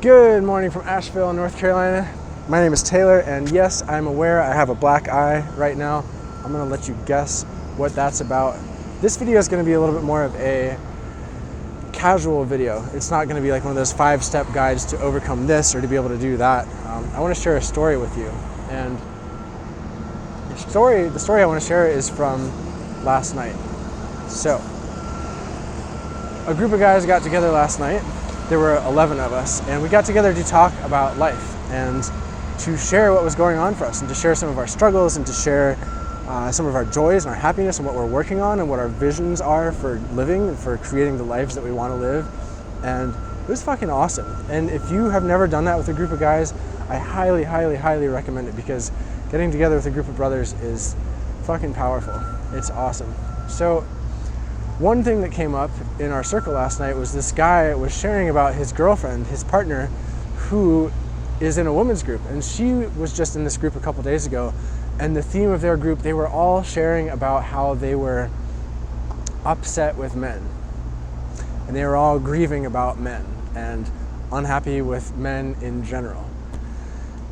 Good morning from Asheville, North Carolina. My name is Taylor, and yes, I'm aware I have a black eye right now. I'm gonna let you guess what that's about. This video is gonna be a little bit more of a casual video. It's not gonna be like one of those 5-step guides to overcome this or to be able to do that. I wanna share a story with you. And the story I wanna share is from last night. So, a group of guys got together last night. There were 11 of us, and we got together to talk about life and to share what was going on for us and to share some of our struggles and to share some of our joys and our happiness and what we're working on and what our visions are for living and for creating the lives that we want to live. And it was fucking awesome. And if you have never done that with a group of guys, I highly, highly, highly recommend it, because getting together with a group of brothers is fucking powerful. It's awesome. So one thing that came up in our circle last night was this guy was sharing about his girlfriend, his partner, who is in a women's group. And she was just in this group a couple days ago. And the theme of their group, they were all sharing about how they were upset with men. And they were all grieving about men and unhappy with men in general.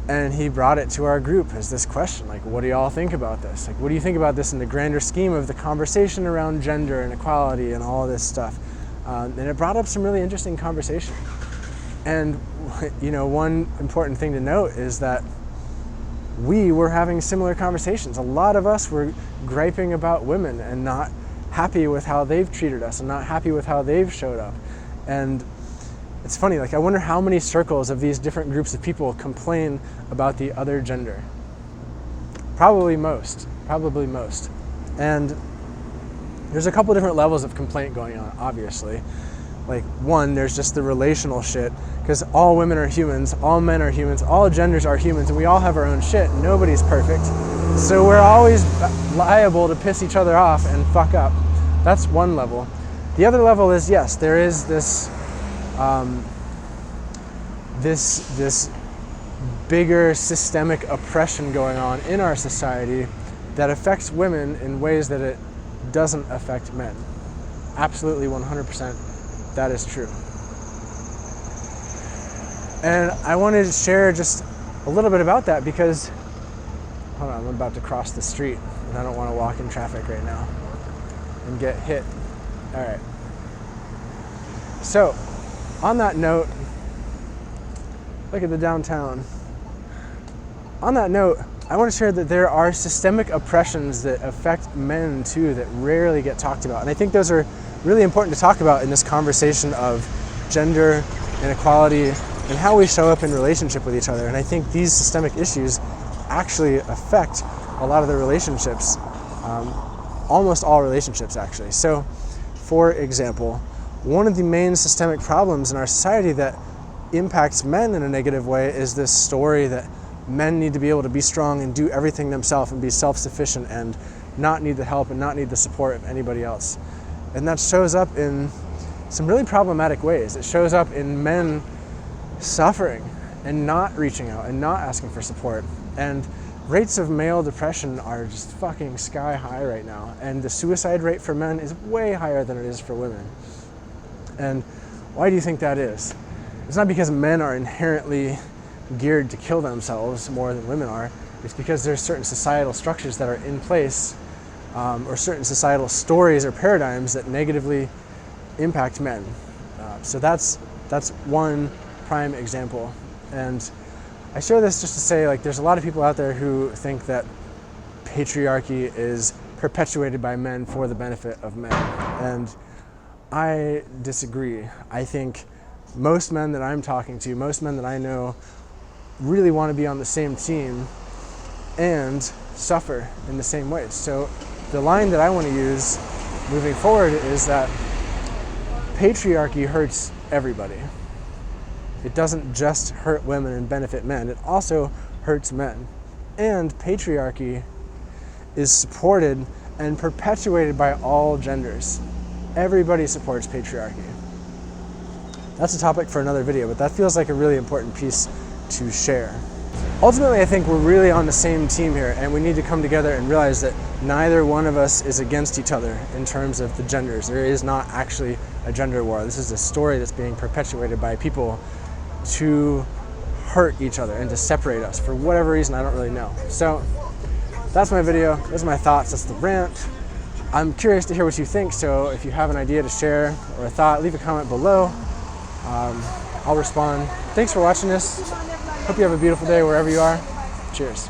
And he brought it to our group as this question, like, what do y'all think about this? Like, what do you think about this in the grander scheme of the conversation around gender and equality and all this stuff? And it brought up some really interesting conversation. And, you know, one important thing to note is that we were having similar conversations. A lot of us were griping about women and not happy with how they've treated us and not happy with how they've showed up. And it's funny, like, I wonder how many circles of these different groups of people complain about the other gender. Probably most. And there's a couple different levels of complaint going on, obviously. Like, one, there's just the relational shit, because all women are humans, all men are humans, all genders are humans, and we all have our own shit. Nobody's perfect. So we're always liable to piss each other off and fuck up. That's one level. The other level is, yes, there is this this bigger systemic oppression going on in our society that affects women in ways that it doesn't affect men. Absolutely 100% that is true. And I wanted to share just a little bit about that because, hold on, I'm about to cross the street and I don't want to walk in traffic right now and get hit. All right. So, on that note, look at the downtown. On that note, I want to share that there are systemic oppressions that affect men too that rarely get talked about. And I think those are really important to talk about in this conversation of gender and equality and how we show up in relationship with each other. And I think these systemic issues actually affect a lot of the relationships, almost all relationships actually. So, for example, one of the main systemic problems in our society that impacts men in a negative way is this story that men need to be able to be strong and do everything themselves and be self-sufficient and not need the help and not need the support of anybody else. And that shows up in some really problematic ways. It shows up in men suffering and not reaching out and not asking for support. And rates of male depression are just fucking sky high right now. And the suicide rate for men is way higher than it is for women. And why do you think that is? It's not because men are inherently geared to kill themselves more than women are. It's because there's certain societal structures that are in place, or certain societal stories or paradigms that negatively impact men. So that's one prime example. And I share this just to say, like, there's a lot of people out there who think that patriarchy is perpetuated by men for the benefit of men. And I disagree. I think most men that I'm talking to, most men that I know, really want to be on the same team and suffer in the same ways. So the line that I want to use moving forward is that patriarchy hurts everybody. It doesn't just hurt women and benefit men, it also hurts men. And patriarchy is supported and perpetuated by all genders. Everybody supports patriarchy. That's a topic for another video, but that feels like a really important piece to share. Ultimately, I think we're really on the same team here, and we need to come together and realize that neither one of us is against each other in terms of the genders. There is not actually a gender war. This is a story that's being perpetuated by people to hurt each other and to separate us for whatever reason. I don't really know. So that's my video. Those are my thoughts. That's the rant. I'm curious to hear what you think. So if you have an idea to share or a thought, leave a comment below. I'll respond. Thanks for watching this. Hope you have a beautiful day wherever you are. Cheers.